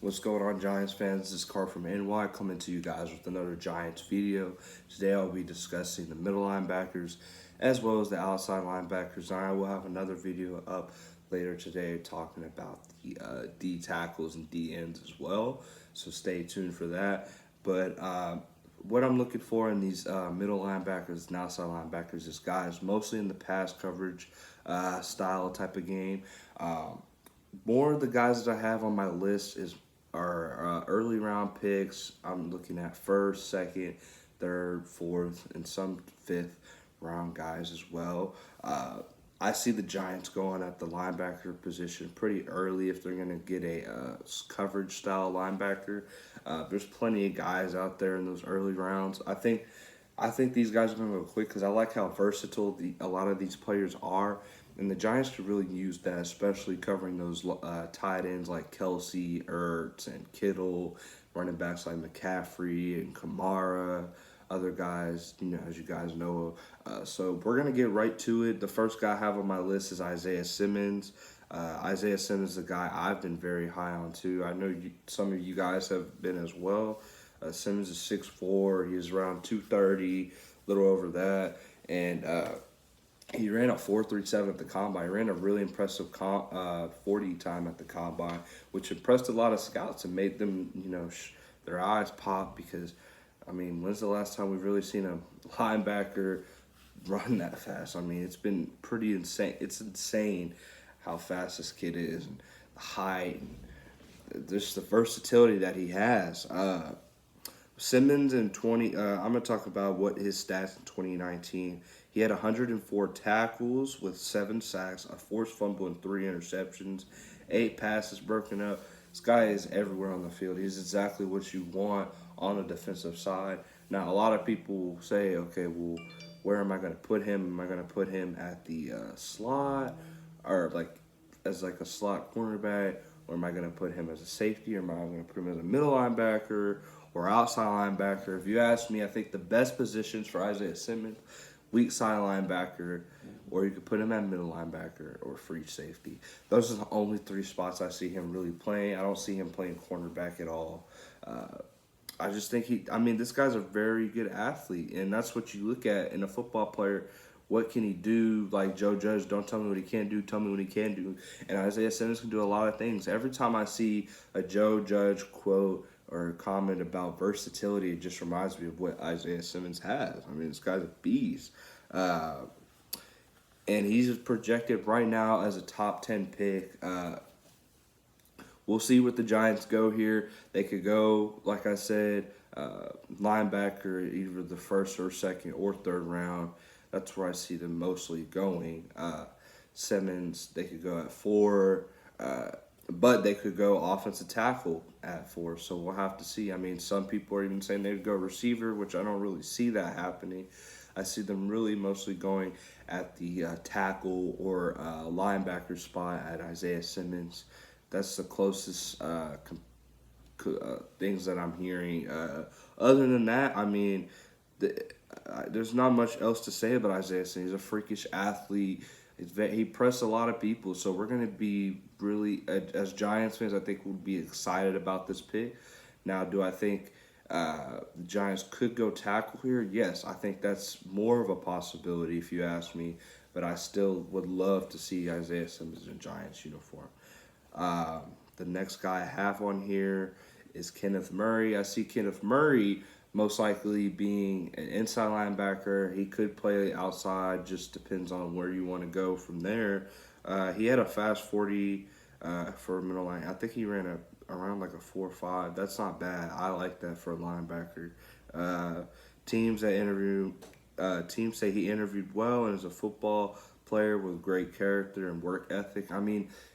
What's going on, Giants fans? This is Carl from NY coming to you guys with another Giants video. Today I'll be discussing the middle linebackers as well as the outside linebackers. And I will have another video up later today talking about the D tackles and D ends as well. So stay tuned for that. But what I'm looking for in these middle linebackers and outside linebackers is guys mostly in the pass coverage style type of game. More of the guys that I have on my list are early round picks. I'm looking at first, second, third, fourth, and some fifth round guys as well. I see the Giants going at the linebacker position pretty early if they're going to get a coverage style linebacker. There's plenty of guys out there in those early rounds. I think these guys are going to go quick because I like how versatile a lot of these players are. And the Giants could really use that, especially covering those tight ends like Kelsey, Ertz, and Kittle, running backs like McCaffrey and Kamara, other guys, as you guys know. So we're going to get right to it. The first guy I have on my list is Isaiah Simmons. Isaiah Simmons is a guy I've been very high on, too. I know some of you guys have been as well. Simmons is 6'4". He's around 230, a little over that. And he ran a 4.37 at the combine. He ran a really impressive 40 time at the combine, which impressed a lot of scouts and made them, their eyes pop because, when's the last time we've really seen a linebacker run that fast? It's been pretty insane. It's insane how fast this kid is and the height and just the versatility that he has. Simmons in I'm going to talk about what his stats in 2019. He had 104 tackles with 7 sacks, a forced fumble, and 3 interceptions, 8 passes broken up. This guy is everywhere on the field. He's exactly what you want on the defensive side. Now, a lot of people say, okay, well, where am I going to put him? Am I going to put him at the slot or as a slot cornerback? Or am I going to put him as a safety? Or am I going to put him as a middle linebacker or outside linebacker? If you ask me, I think the best positions for Isaiah Simmons, weak side linebacker, or you could put him at middle linebacker or free safety. Those are the only 3 spots I see him really playing. I don't see him playing cornerback at all. I just think this guy's a very good athlete, and that's what you look at in a football player. What can he do? Like Joe Judge, don't tell me what he can't do, tell me what he can do. And Isaiah Simmons can do a lot of things. Every time I see a Joe Judge quote or comment about versatility, it just reminds me of what Isaiah Simmons has. This guy's a beast. And he's projected right now as a top 10 pick. We'll see what the Giants go here. They could go, like I said, linebacker, either the first or second or third round. That's where I see them mostly going. Simmons, they could go at 4. But they could go offensive tackle at 4, so we'll have to see. Some people are even saying they'd go receiver, which I don't really see that happening. I see them really mostly going at the tackle or linebacker spot at Isaiah Simmons. That's the closest things that I'm hearing. Other than that, there's not much else to say about Isaiah Simmons. He's a freakish athlete. He pressed a lot of people, so we're going to be really, as Giants fans, I think we'll be excited about this pick. Now, do I think the Giants could go tackle here? Yes, I think that's more of a possibility if you ask me, but I still would love to see Isaiah Simmons in a Giants uniform. The next guy I have on here is Kenneth Murray. I see Kenneth Murray most likely being an inside linebacker. He could play outside, just depends on where you want to go from there. He had a fast 40 for a middle line. I think he ran around like a 4.5. That's not bad. I like that for a linebacker. Teams say he interviewed well and is a football player with great character and work ethic.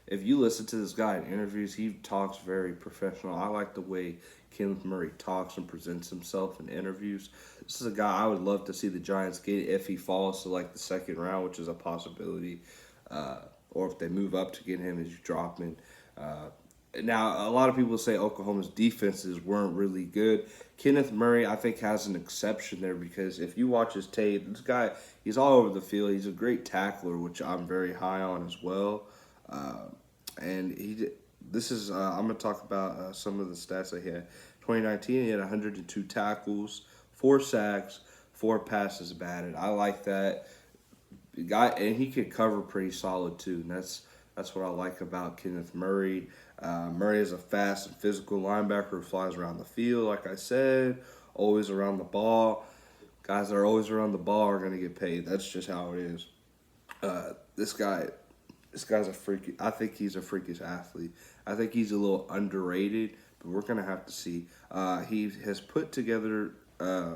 If you listen to this guy in interviews, he talks very professional. I like the way Kenneth Murray talks and presents himself in interviews. This is a guy I would love to see the Giants get if he falls to the second round, which is a possibility, or if they move up to get him as you drop him. Now, a lot of people say Oklahoma's defenses weren't really good. Kenneth Murray, I think, has an exception there because if you watch his tape, this guy, he's all over the field. He's a great tackler, which I'm very high on as well. this is I'm gonna talk about some of the stats that he had. 2019, he had 102 tackles, 4 sacks, 4 passes batted. I like that guy, and he could cover pretty solid too. And that's what I like about Kenneth Murray. Murray is a fast and physical linebacker who flies around the field. Like I said, always around the ball. Guys that are always around the ball are gonna get paid. That's just how it is. Uh, this guy, this guy's a freaky. I think he's a freakish athlete. I think he's a little underrated, but we're gonna have to see. He has put together a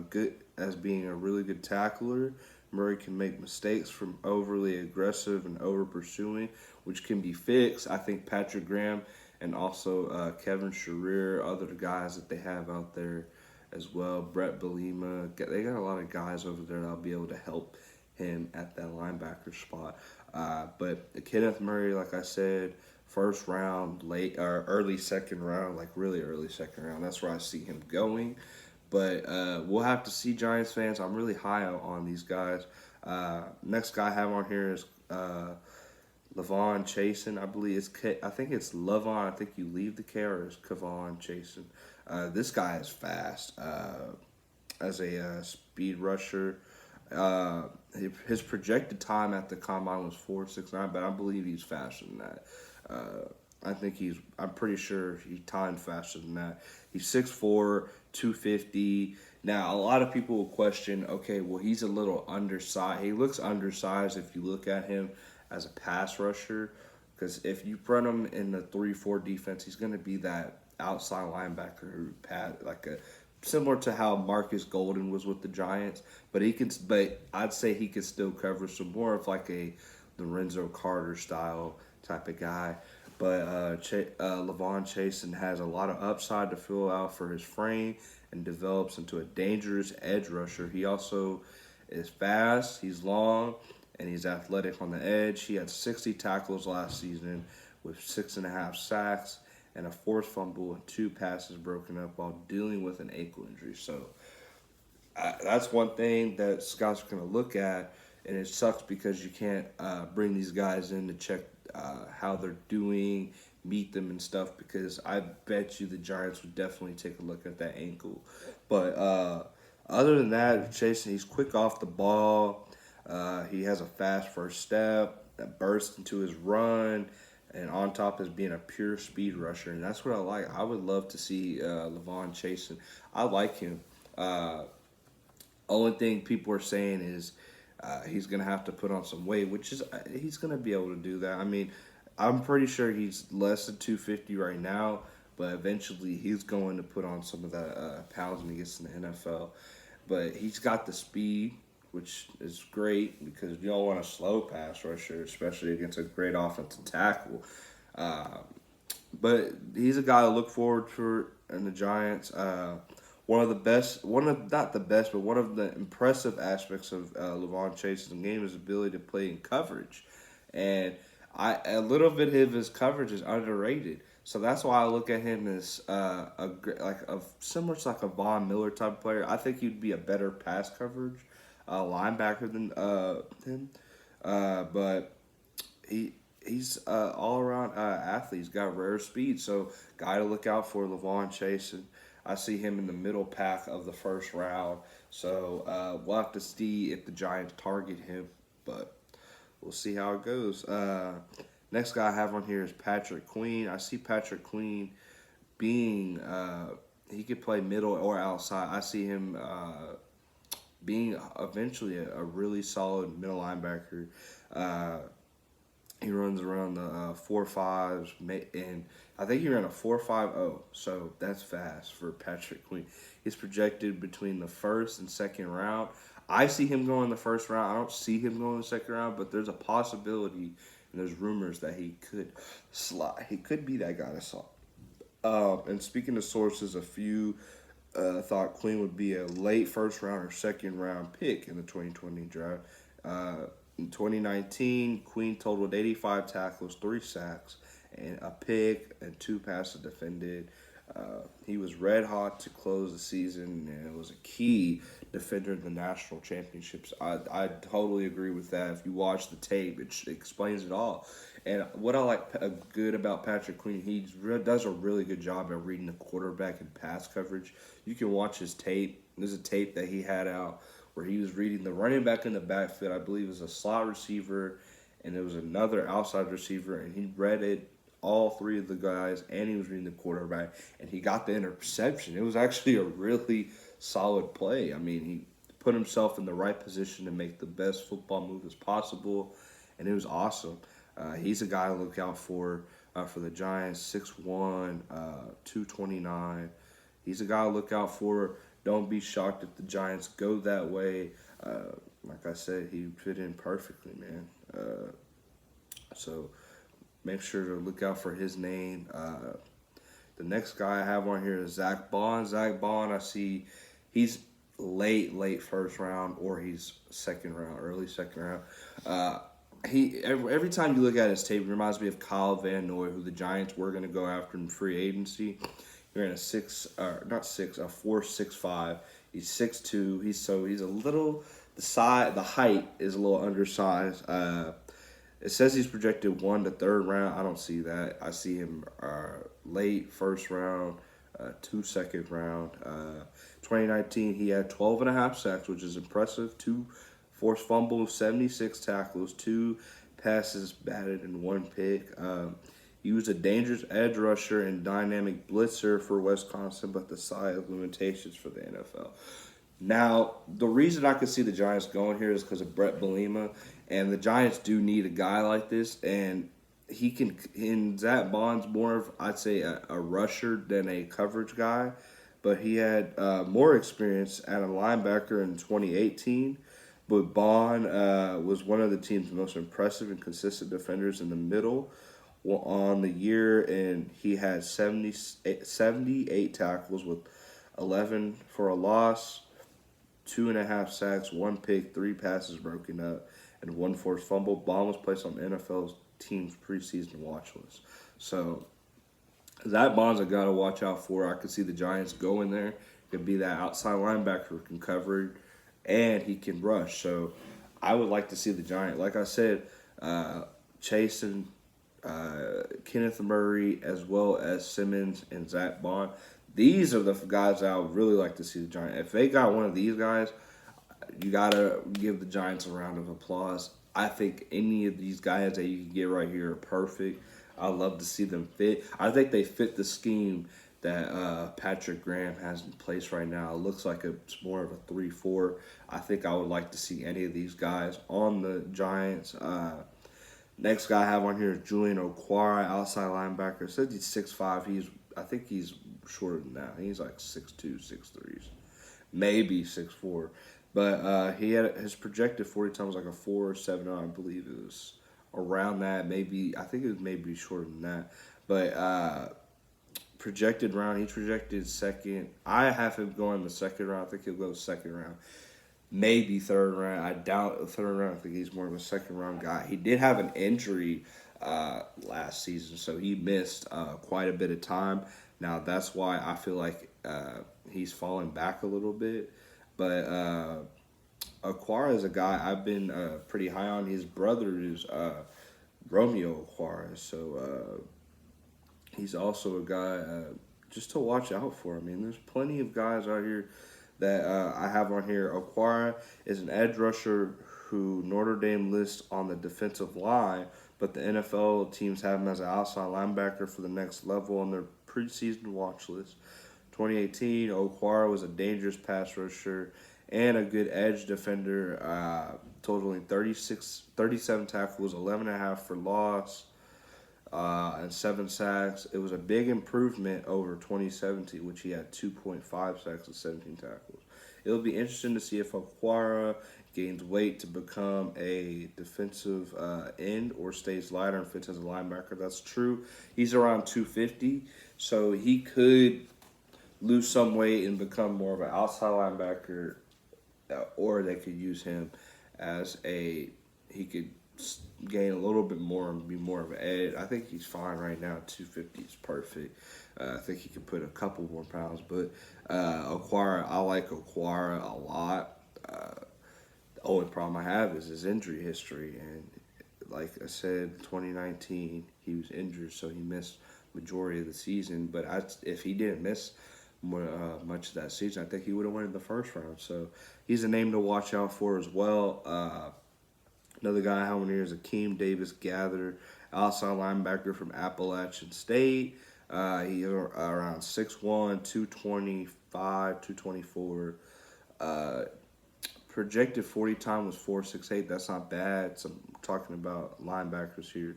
good as being a really good tackler. Murray can make mistakes from overly aggressive and over pursuing, which can be fixed. I think Patrick Graham and also Kevin Sherrier, other guys that they have out there as well. Brett Belima, they got a lot of guys over there that'll be able to help him at that linebacker spot. But Kenneth Murray, like I said, first round, late or early second round, like really early second round. That's where I see him going. But we'll have to see, Giants fans. I'm really high on these guys. Next guy I have on here is Levon Chasen. I believe I think it's Levon. I think you leave the K, or it's Kavon Chasen. This guy is fast as a speed rusher. His projected time at the combine was 4.69, but I believe he's faster than that. I'm pretty sure he timed faster than that. He's 6'4", 250. Now, a lot of people will question, okay, well, he's a little undersized. He looks undersized if you look at him as a pass rusher, because if you run him in the 3-4 defense, he's going to be that outside linebacker who similar to how Marcus Golden was with the Giants, but I'd say he could still cover some more of like a Lorenzo Carter style type of guy. But Levon Chasen has a lot of upside to fill out for his frame and develops into a dangerous edge rusher. He also is fast, he's long, and he's athletic on the edge. He had 60 tackles last season with 6.5 sacks and a forced fumble and 2 passes broken up while dealing with an ankle injury. So that's one thing that scouts are going to look at, and it sucks because you can't bring these guys in to check how they're doing, meet them and stuff, because I bet you the Giants would definitely take a look at that ankle. But other than that, Chasen, he's quick off the ball. He has a fast first step that bursts into his run, and on top is being a pure speed rusher, and that's what I like. I would love to see Levon Chasen. I like him. Only thing people are saying is he's going to have to put on some weight, which is he's going to be able to do that. I mean, I'm pretty sure he's less than 250 right now, but eventually he's going to put on some of that pounds when he gets in the NFL. But he's got the speed, which is great because you don't want a slow pass rusher, especially against a great offensive tackle. But he's a guy to look forward to in the Giants. One of the impressive aspects of Levon Chasen's game is his ability to play in coverage. And a little bit of his coverage is underrated. So that's why I look at him as similar to like a Von Miller type of player. I think he'd be a better pass coverage linebacker than him. But he's all around athlete. He's got rare speed. So guy to look out for, Levon Chasen. I see him in the middle pack of the first round. So we'll have to see if the Giants target him, but we'll see how it goes. Next guy I have on here is Patrick Queen. I see Patrick Queen being, he could play middle or outside. I see him being eventually a really solid middle linebacker. He runs around the 4.5s, and I think he ran a 4.50, so that's fast for Patrick Queen. He's projected between the first and second round. I see him going in the first round. I don't see him going in the second round, but there's a possibility, and there's rumors that he could slide. He could be that guy to slide. And speaking of sources, a few thought Queen would be a late first round or second round pick in the 2020 draft. In 2019, Queen totaled 85 tackles, 3 sacks, and a pick and 2 passes defended. He was red hot to close the season, and it was a key defender in the national championships. I totally agree with that. If you watch the tape, it explains it all. And what I like good about Patrick Queen, he does a really good job at reading the quarterback and pass coverage. You can watch his tape. There's a tape that he had out where he was reading the running back in the backfield. I believe it was a slot receiver, and it was another outside receiver, and he read it, all three of the guys, and he was reading the quarterback, and he got the interception. It was actually a really solid play. I mean, he put himself in the right position to make the best football move as possible, and it was awesome. He's a guy to look out for the Giants, 6'1", 229. He's a guy to look out for. Don't be shocked if the Giants go that way. Like I said, he fit in perfectly, man. So make sure to look out for his name. The next guy I have on here is Zach Bond. Zach Bond, I see he's late first round, or he's second round, early second round. Every time you look at his tape, it reminds me of Kyle Van Noy, who the Giants were going to go after in free agency. You're in a 4.65. He's 6'2". He's a little, the height is a little undersized. It says he's projected 1 to 3rd round. I don't see that. I see him late first round, 2 second round. 2019, he had 12.5 sacks, which is impressive. 2 forced fumbles, 76 tackles, 2 passes batted, and 1 pick. He was a dangerous edge rusher and dynamic blitzer for Wisconsin, but the size limitations for the NFL. Now, the reason I could see the Giants going here is because of Brett Bielema, and the Giants do need a guy like this, and Zach Bond's more of, I'd say, a rusher than a coverage guy, but he had more experience at a linebacker in 2018. But Bond was one of the team's most impressive and consistent defenders in the middle on the year, and he had 78 tackles with 11 for a loss, 2.5 sacks, 1 pick, 3 passes broken up, and 1 forced fumble. Bond was placed on the NFL's team's preseason watch list. So that Bond's a guy to watch out for. I could see the Giants going there. Could be that outside linebacker who can cover, and he can rush. So I would like to see the Giants, like I said, chasing Kenneth Murray as well as Simmons and Zach Bond. These are the guys I would really like to see the Giants. If they got one of these guys, you got to give the Giants a round of applause. I think any of these guys that you can get right here are perfect. I'd love to see them fit. I think they fit the scheme that Patrick Graham has in place right now. It looks like it's more of a 3-4. I think I would like to see any of these guys on the Giants. Next guy I have on here is Julian Okwara, outside linebacker. It says he's 6'5". I think he's shorter than that. He's like 6'2", 6'3", maybe 6'4". But he had his projected 40 times like a 4.7. I believe it was around that. Maybe I think it was maybe shorter than that. But projected round, he projected second. I have him going the second round. I think he'll go second round. Maybe third round. I doubt the third round. I think he's more of a second round guy. He did have an injury last season, so he missed quite a bit of time. Now, that's why I feel like he's fallen back a little bit. But Okwara is a guy I've been pretty high on. His brother is Romeo Okwara, so he's also a guy just to watch out for. I mean, there's plenty of guys out here that I have on here. Okwara is an edge rusher who Notre Dame lists on the defensive line, but the NFL teams have him as an outside linebacker for the next level on their preseason watch list. 2018, Okwara was a dangerous pass rusher and a good edge defender, totaling 37 tackles, 11.5 for loss, and 7 sacks. It was a big improvement over 2017, which he had 2.5 sacks and 17 tackles. It'll be interesting to see if Okwara gains weight to become a defensive end or stays lighter and fits as a linebacker. That's true. He's around 250, so he could lose some weight and become more of an outside linebacker, or they could use him as he could gain a little bit more and be more of an edge. I think he's fine right now. 250 is perfect. I think he could put a couple more pounds, but I like Aquara a lot. The only problem I have is his injury history, and like I said, 2019 he was injured, so he missed majority of the season. But if he didn't miss much of that season, I think he would have won in the first round. So he's a name to watch out for as well. Another guy I have on here is Akeem Davis Gather, outside linebacker from Appalachian State. He's around 6'1", 225, 224. Projected 40 time was 4.68. That's not bad. So I'm talking about linebackers here.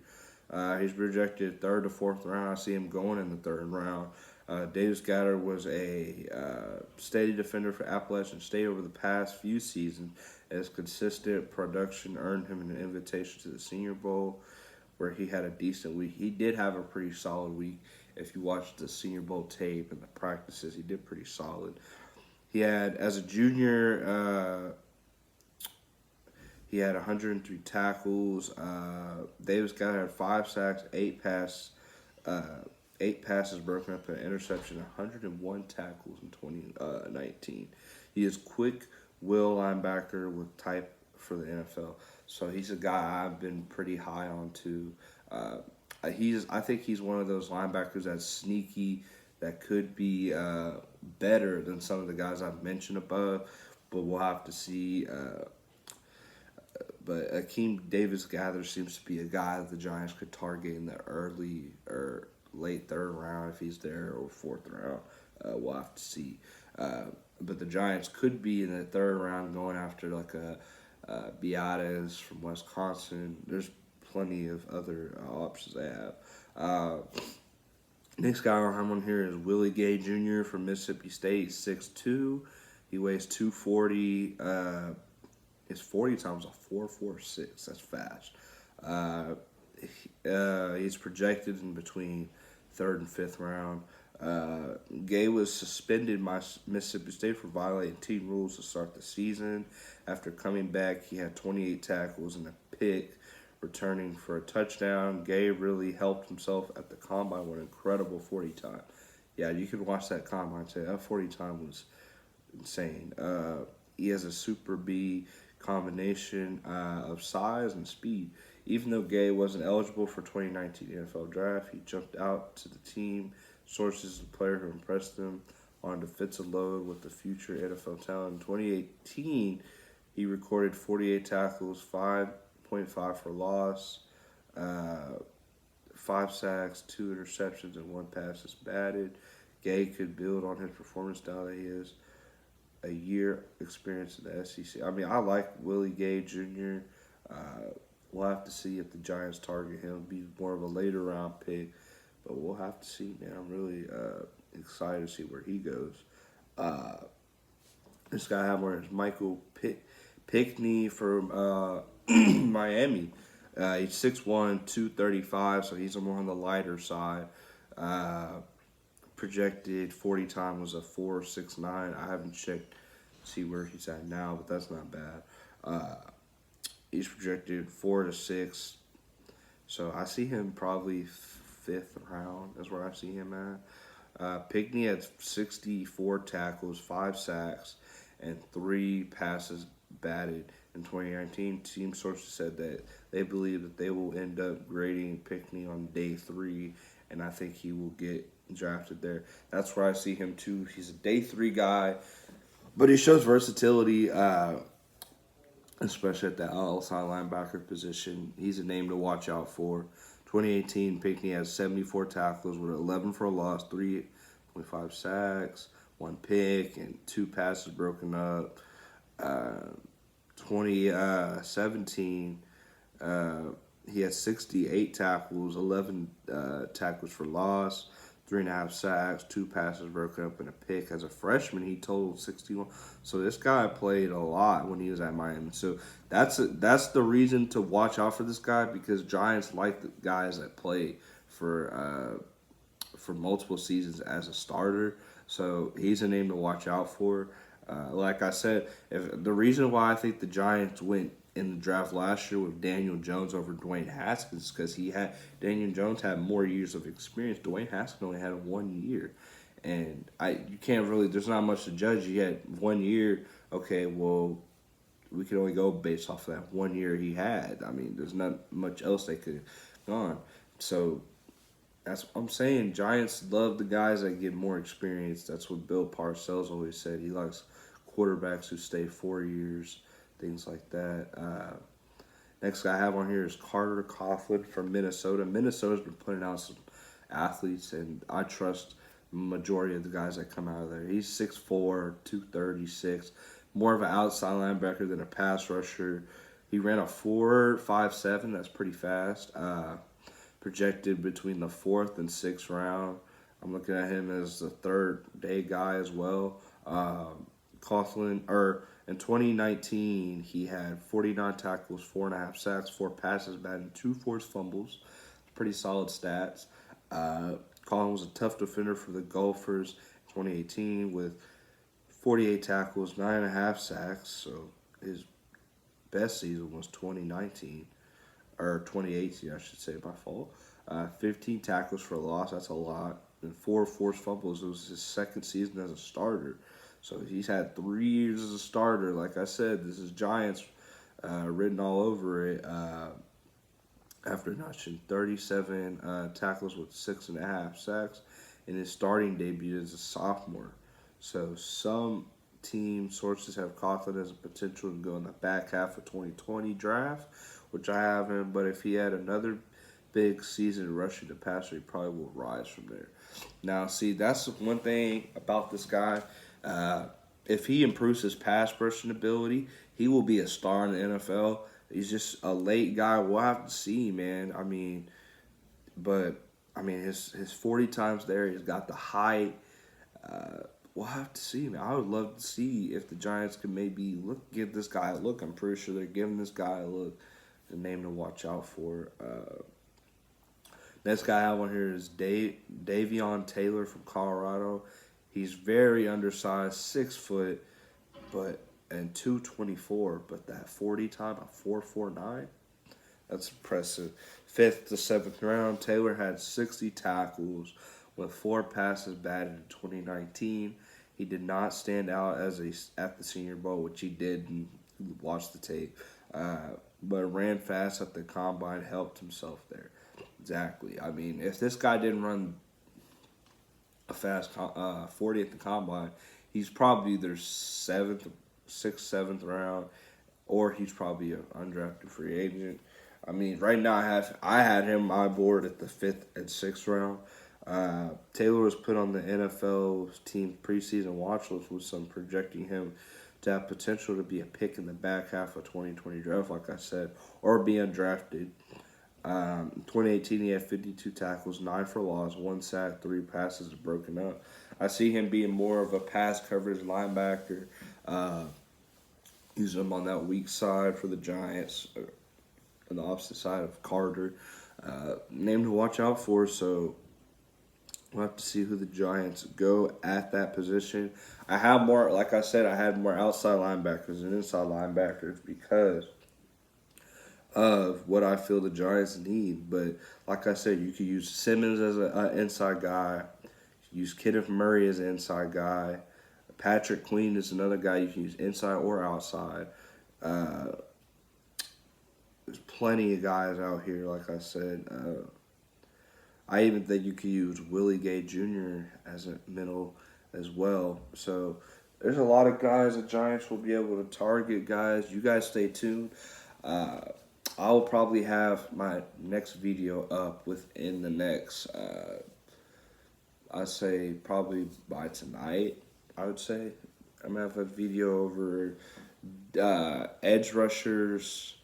He's projected third to fourth round. I see him going in the third round. Davis Gatter was a steady defender for Appalachian State over the past few seasons. His consistent production earned him an invitation to the Senior Bowl, where he had a decent week. He did have a pretty solid week. If you watch the Senior Bowl tape and the practices, he did pretty solid. He had, as a junior, he had 103 tackles. Davis Gatter had 5 sacks, 8 passes broken up, an interception, 101 tackles in 2019. He is quick, will linebacker with type for the NFL. So he's a guy I've been pretty high on too. I think he's one of those linebackers that's sneaky, that could be better than some of the guys I've mentioned above, but we'll have to see. But Akeem Davis Gather seems to be a guy that the Giants could target in the early or late third round if he's there, or fourth round. We'll have to see. But the Giants could be in the third round going after like a Beatas from Wisconsin. There's plenty of other options they have. Next guy I have on here is Willie Gay Jr. from Mississippi State, 6'2". He weighs 240. His 40 times a 4.46. That's fast. He's projected in between third and fifth round. Gay was suspended by Mississippi State for violating team rules to start the season. After coming back, he had 28 tackles and a pick, returning for a touchdown. Gay really helped himself at the combine with an incredible 40 time. Yeah, you can watch that combine and say that 40 time was insane. He has a Super B combination of size and speed. Even though Gay wasn't eligible for 2019 NFL Draft, he jumped out to the team. Sources, the player who impressed them on a defensive load with the future NFL talent. In 2018, he recorded 48 tackles, 5.5 for loss, 5 sacks, 2 interceptions, and 1 pass is batted. Gay could build on his performance now that he has a year experience in the SEC. I mean, I like Willie Gay Jr. We'll have to see if the Giants target him. Be more of a later round pick, but we'll have to see, man. I'm really excited to see where he goes. This guy I have on is Michael Pickney from Miami. He's 6'1", 235, so he's more on the lighter side. Projected 40 time was a 4.69. I haven't checked to see where he's at now, but that's not bad. He's projected 4 to 6, so I see him probably fifth round. That's where I see him at. Pickney had 64 tackles, 5 sacks, and 3 passes batted in 2019. Team sources said that they believe that they will end up grading Pickney on day 3, and I think he will get drafted there. That's where I see him too. He's a day 3 guy, but he shows versatility, especially at the outside linebacker position. He's a name to watch out for. 2018, Pickney has 74 tackles with 11 for a loss, 3.5 sacks, 1 pick, and 2 passes broken up. 2017, he has 68 tackles, 11 tackles for loss, 3.5 sacks, 2 passes broken up, and a pick. As a freshman, he totaled 61. So this guy played a lot when he was at Miami. So that's the reason to watch out for this guy, because Giants like the guys that play for multiple seasons as a starter. So he's a name to watch out for. Like I said, the reason why I think the Giants went in the draft last year with Daniel Jones over Dwayne Haskins because Daniel Jones had more years of experience. Dwayne Haskins only had 1 year, and you can't really. There's not much to judge. He had 1 year. Okay, well, we can only go based off of that 1 year he had. I mean, there's not much else they could have gone. So that's what I'm saying. Giants love the guys that get more experience. That's what Bill Parcells always said. He likes quarterbacks who stay 4 years, things like that. Next guy I have on here is Carter Coughlin from Minnesota. Minnesota's been putting out some athletes, and I trust the majority of the guys that come out of there. He's 6'4", 236, more of an outside linebacker than a pass rusher. He ran a 4.57. That's pretty fast. Projected between the 4th and 6th round. I'm looking at him as the 3rd day guy as well. In 2019, he had 49 tackles, 4.5 sacks, 4 passes batted, 2 forced fumbles. Pretty solid stats. Coughlin was a tough defender for the Gophers in 2018 with 48 tackles, 9.5 sacks. So his best season was 2019. Or 2018, I should say, by fault. 15 tackles for a loss, that's a lot. And 4 forced fumbles. It was his 2nd season as a starter. So he's had 3 years as a starter. Like I said, this is Giants written all over it. After notching 37 tackles with 6.5 sacks in his starting debut as a sophomore. So some team sources have Coughlin as a potential to go in the back half of 2020 draft, which I have him, but if he had another big season rushing the passer, he probably will rise from there. Now, see, that's one thing about this guy. If he improves his pass rushing ability, he will be a star in the NFL. He's just a late guy. We'll have to see, man. His 40 times there, he's got the height. We'll have to see, man. I would love to see if the Giants can maybe give this guy a look. I'm pretty sure they're giving this guy a look. The name to watch out for. Next guy I have on here is Davion Taylor from Colorado. He's very undersized, 6 foot, and 224. But that 40 time, a 4.49, that's impressive. 5th to 7th round, Taylor had 60 tackles with 4 passes batted in 2019. He did not stand out at the Senior Bowl, which he did, and watch the tape. But ran fast at the combine, helped himself there. Exactly. I mean, if this guy didn't run a fast 40 at the combine, he's probably either 6th, 7th round, or he's probably an undrafted free agent. I mean, right now I had him on my board at the 5th and 6th round. Taylor was put on the NFL team preseason watch list with some projecting him to have potential to be a pick in the back half of 2020 draft, like I said, or be undrafted. In 2018, he had 52 tackles, 9 for loss, 1 sack, 3 passes broken up. I see him being more of a pass coverage linebacker. Using him on that weak side for the Giants, on the opposite side of Carter. Name to watch out for, so we'll have to see who the Giants go at that position. I have more, like I said, I had more outside linebackers than inside linebackers because of what I feel the Giants need. But like I said, you could use Simmons as an inside guy. Use Kenneth Murray as an inside guy. Patrick Queen is another guy you can use inside or outside. There's plenty of guys out here, like I said. I even think you could use Willie Gay Jr. as a middle as well. So there's a lot of guys the Giants will be able to target, guys. You guys stay tuned. I'll probably have my next video up within the next, I'd say probably by tonight, I would say. I'm going to have a video over edge rushers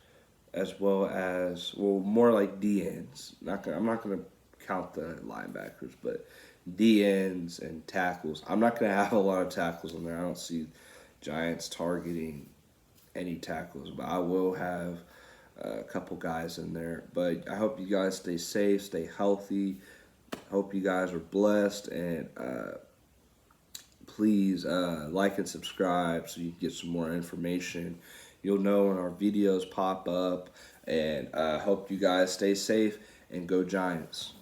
as well as, more like D-ends. I'm not going to count the linebackers, but D-ends and tackles. I'm not going to have a lot of tackles on there. I don't see Giants targeting any tackles, but I will have a couple guys in there. But I hope you guys stay safe, stay healthy. Hope you guys are blessed, and please like and subscribe so you can get some more information. you'll know when our videos pop up. And I hope you guys stay safe and go Giants.